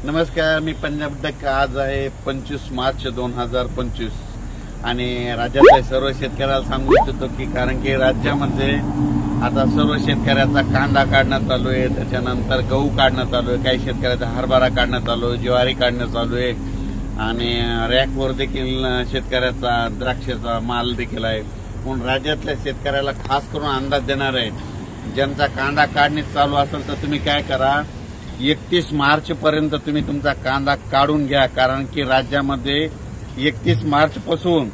नमस्कार, मी पंजाब डक. आज आहे 25 मार्च 2025 आणि राज्यातल्या सर्व शेतकऱ्याला सांगू इच्छितो की कारण की राज्यामध्ये आता सर्व शेतकऱ्याचा कांदा काढणं चालू आहे, त्याच्यानंतर गहू काढणं चालू आहे, काही शेतकऱ्याचा हरभरा काढणं चालू आहे, ज्वारी काढणं चालू आहे आणि रॅकवर देखील शेतकऱ्याचा द्राक्षाचा माल देखील आहे. म्हणून राज्यातल्या शेतकऱ्याला खास करून अंदाज देणार आहे. ज्यांचा कांदा काढणी चालू असेल तर तुम्ही काय करा, 31 मार्च पर्यंत तुम्ही तुमचा कांदा काढून घ्या. कारण की राज्यामध्ये 31 मार्च पासून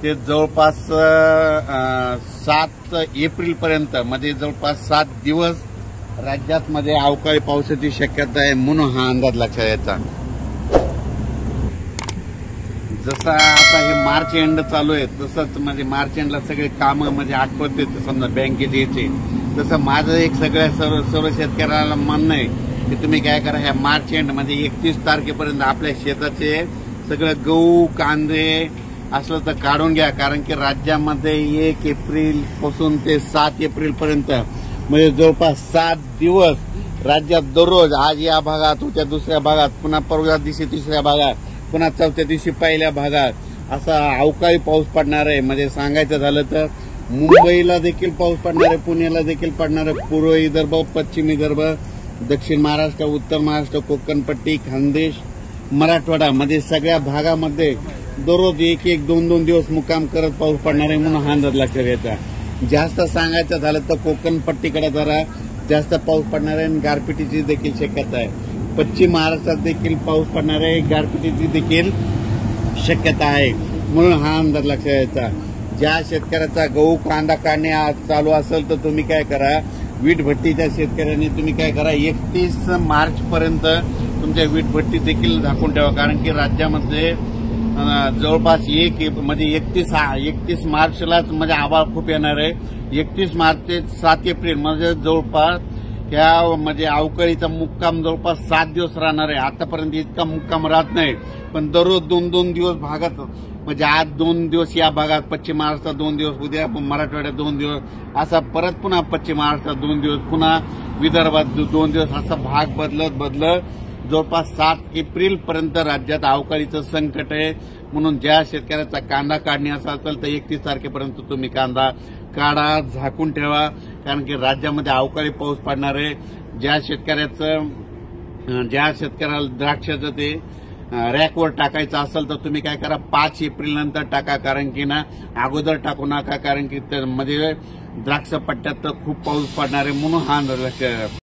ते जवळपास 7 एप्रिल पर्यंत म्हणजे जवळपास 7 दिवस राज्यात मध्ये अवकाळी पावसाची शक्यता आहे. म्हणून हा अंदाज लक्षात यायचा. जसा आता हे मार्च एंड चालू आहे तसंच म्हणजे मार्च एंडला सगळे कामं म्हणजे आठवत येते, समजा बँकेचे यायचे, तसं माझं एक सगळ्या सर्व शेतकऱ्याला म्हणणं आहे की तुम्ही काय करा, ह्या मार्च एंड म्हणजे 31 तारखेपर्यंत आपल्या शेताचे सगळं गहू कांदे असलं तर काढून घ्या. कारण की राज्यामध्ये 1 एप्रिल पासून ते 7 एप्रिल पर्यंत म्हणजे जवळपास 7 दिवस राज्यात दररोज आज या भागात, उद्या दुसऱ्या भागात, पुन्हा परवा दिवशी तिसऱ्या भागात, पुन्हा चौथ्या दिवशी पहिल्या भागात असा अवकाळी पाऊस पडणार आहे. म्हणजे सांगायचं झालं तर मुंबईला देखील पाऊस पडणार आहे, पुण्याला देखील पडणार आहे, पूर्व विदर्भ, पश्चिम विदर्भ, दक्षिण महाराष्ट्र, उत्तर महाराष्ट्र, कोकणपट्टी, खानदेश, मराठवाडा मध्ये सगळ्या भागामध्ये दररोज 1-1, 2-2 दिवस मुक्काम करत पाऊस पडणार आहे. म्हणून हा अंदाज लक्षात घ्यायचा. जास्त सांगायचं झालं तर कोकणपट्टीकडे जरा जास्त पाऊस पडणार आहे आणि गारपिटीची देखील शक्यता आहे. पश्चिम महाराष्ट्रात देखील पाऊस पडणार आहे, गारपिटीची देखील शक्यता आहे. म्हणून हा अंदाज लक्षात घ्यायचा. ज्या शेतकऱ्याचा गहू कांदा काढणे चालू असेल तर तुम्ही काय करा, वीटभट्टीच्या शेतकऱ्यांनी तुम्ही काय करा, 31 मार्च पर्यंत तुमच्या वीटभट्टी देखील झाकून ठेवा. कारण की राज्यामध्ये जवळपास 31 मार्चलाच म्हणजे आभाळ खूप येणार आहे. 31 मार्च ते 7 एप्रिल म्हणजे जवळपास त्या म्हणजे अवकाळीचा मुक्काम जवळपास 7 दिवस राहणार आहे. आतापर्यंत इतका मुक्काम राहत नाही, पण दररोज 2-2 दिवस भागात म्हणजे आज 2 दिवस या भागात, पश्चिम महाराष्ट्रात 2 दिवस, उद्या मराठवाड्यात 2 दिवस, असा परत पुन्हा पश्चिम महाराष्ट्रात 2 दिवस, पुन्हा विदर्भात 2 दिवस, असा भाग बदलत जवळपास 7 एप्रिल पर्यंत राज्यात अवकाळीचं संकट आहे. म्हणून ज्या शेतकऱ्याचा कांदा काढणी असेल तर 31 तारखेपर्यंत तुम्ही कांदा काढा, झाकून ठेवा. कारण की राज्यामध्ये अवकाळी पाऊस पडणार आहे. ज्या शेतकऱ्याला द्राक्षाचं ते रॅकवर टाकायचं असेल तर तुम्ही काय करा, 5 एप्रिल नंतर टाका. कारण की ना अगोदर टाकू नका, कारण की म्हणजे द्राक्ष पट्ट्यात तर खूप पाऊस पडणार आहे. म्हणून हा अंदाज लक्षात